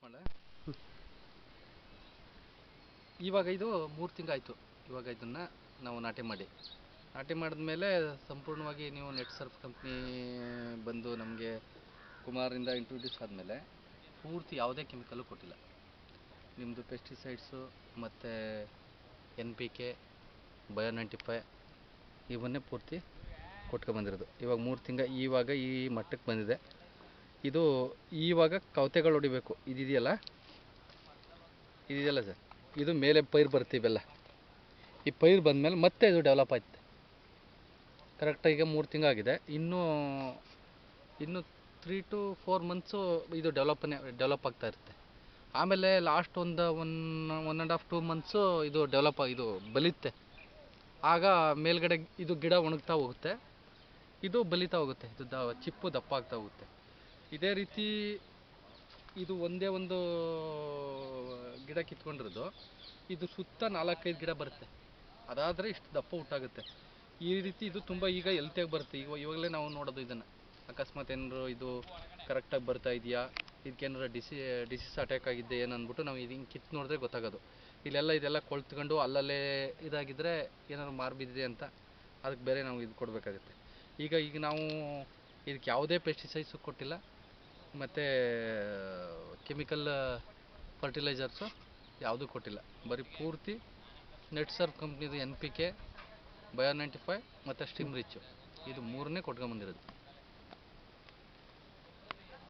ಮಾಡಲ. ಇವಾಗ ಇದು 3 ತಿಂಗಳಾಯಿತು. ಇವಾಗ ಇದನ್ನು ನಾವು ನಾಟಿ ಮಾಡಿದ್ಮೇಲೆ ಸಂಪೂರ್ಣವಾಗಿ ನೀವು ನೆಟ್ ಸರ್ಫ್ ಕಂಪ್ನಿ ಬಂದು ನಮಗೆ ಕುಮಾರಿಂದ ಇಂಟ್ರೊಡ್ಯೂಸ್ ಆದಮೇಲೆ ಪೂರ್ತಿ ಯಾವುದೇ ಕೆಮಿಕಲ್ಲು ಕೊಟ್ಟಿಲ್ಲ. ನಿಮ್ಮದು ಪೆಸ್ಟಿಸೈಡ್ಸು ಮತ್ತು NPK, ಬಯೋ 95 ಇವನ್ನೇ ಪೂರ್ತಿ ಕೊಟ್ಕೊಂಬಂದಿರೋದು. ಇವಾಗ 3 ತಿಂಗಳು ಇವಾಗ ಈ ಮಟ್ಟಕ್ಕೆ ಬಂದಿದೆ. ಇದು ಇವಾಗ ಕವತೆಗಳು ಹೊಡಿಬೇಕು. ಇದೆಯಲ್ಲ ಸರ್, ಇದು ಮೇಲೆ ಪೈರು ಬರ್ತೀವಲ್ಲ, ಈ ಪೈರು ಬಂದಮೇಲೆ ಮತ್ತೆ ಇದು ಡೆವಲಪ್ ಆಯ್ತು. ಕರೆಕ್ಟಾಗಿ 3 ತಿಂಗಳಾಗಿದೆ. ಇನ್ನೂ 3 to 4 ಮಂತ್ಸು ಇದು ಡೆವಲಪ್ ಆಗ್ತಾ ಇರುತ್ತೆ. ಆಮೇಲೆ ಲಾಸ್ಟ್ ಒಂದು 1.5-2 ಮಂತ್ಸು ಇದು ಇದು ಬಲಿಯುತ್ತೆ. ಆಗ ಮೇಲ್ಗಡೆ ಇದು ಗಿಡ ಒಣಗ್ತಾ ಹೋಗುತ್ತೆ, ಇದು ಬಲಿತಾ ಹೋಗುತ್ತೆ, ಇದು ಚಿಪ್ಪು ದಪ್ಪ ಆಗ್ತಾ ಹೋಗುತ್ತೆ. ಇದೇ ರೀತಿ ಇದು ಒಂದೇ ಒಂದು ಗಿಡ ಕಿತ್ಕೊಂಡಿರೋದು, ಇದು ಸುತ್ತ 4-5 ಗಿಡ ಬರುತ್ತೆ. ಅದಾದರೆ ಇಷ್ಟು ದಪ್ಪ ಹುಟ್ಟಾಗುತ್ತೆ. ಈ ರೀತಿ ಇದು ತುಂಬ ಈಗ ಹೆಲ್ತಿಯಾಗಿ ಬರುತ್ತೆ. ಇವಾಗಲೇ ನಾವು ನೋಡೋದು ಇದನ್ನು. ಅಕಸ್ಮಾತ್ ಏನಾದ್ರು ಇದು ಕರೆಕ್ಟಾಗಿ ಬರ್ತಾ ಇದೆಯಾ, ಇದಕ್ಕೇನಾದ್ರು ಡಿಸೀಸ್ ಅಟ್ಯಾಕ್ ಆಗಿದ್ದೆ ಏನಂದ್ಬಿಟ್ಟು ನಾವು ಇದು ಹಿಂಗೆ ಕಿತ್ತು ನೋಡಿದ್ರೆ ಗೊತ್ತಾಗೋದು. ಇದೆಲ್ಲ ಕೊಳ್ತ್ಕೊಂಡು ಅಲ್ಲಲ್ಲೇ ಇದಾಗಿದ್ದರೆ ಏನಾದ್ರು ಮಾರ್ಬಿದ್ದಿದೆ ಅಂತ ಅದಕ್ಕೆ ಬೇರೆ ನಾವು ಇದು ಕೊಡಬೇಕಾಗುತ್ತೆ. ಈಗ ನಾವು ಇದಕ್ಕೆ ಯಾವುದೇ ಪೆಸ್ಟಿಸೈಡ್ಸು ಕೊಟ್ಟಿಲ್ಲ, ಮತ್ತು ಕೆಮಿಕಲ್ ಫರ್ಟಿಲೈಸರ್ಸು ಯಾವುದೂ ಕೊಟ್ಟಿಲ್ಲ. ಬರೀ ಪೂರ್ತಿ ನೆಟ್ ಸರ್ಫ್ ಕಂಪ್ನಿದು NPK, ಬಯೋ 95 ಮತ್ತು ಸ್ಟಿಮ್ ರಿಚ್ಚು, ಇದು 3ನೇ ಕೊಟ್ಕೊಂಬಂದಿರೋದು.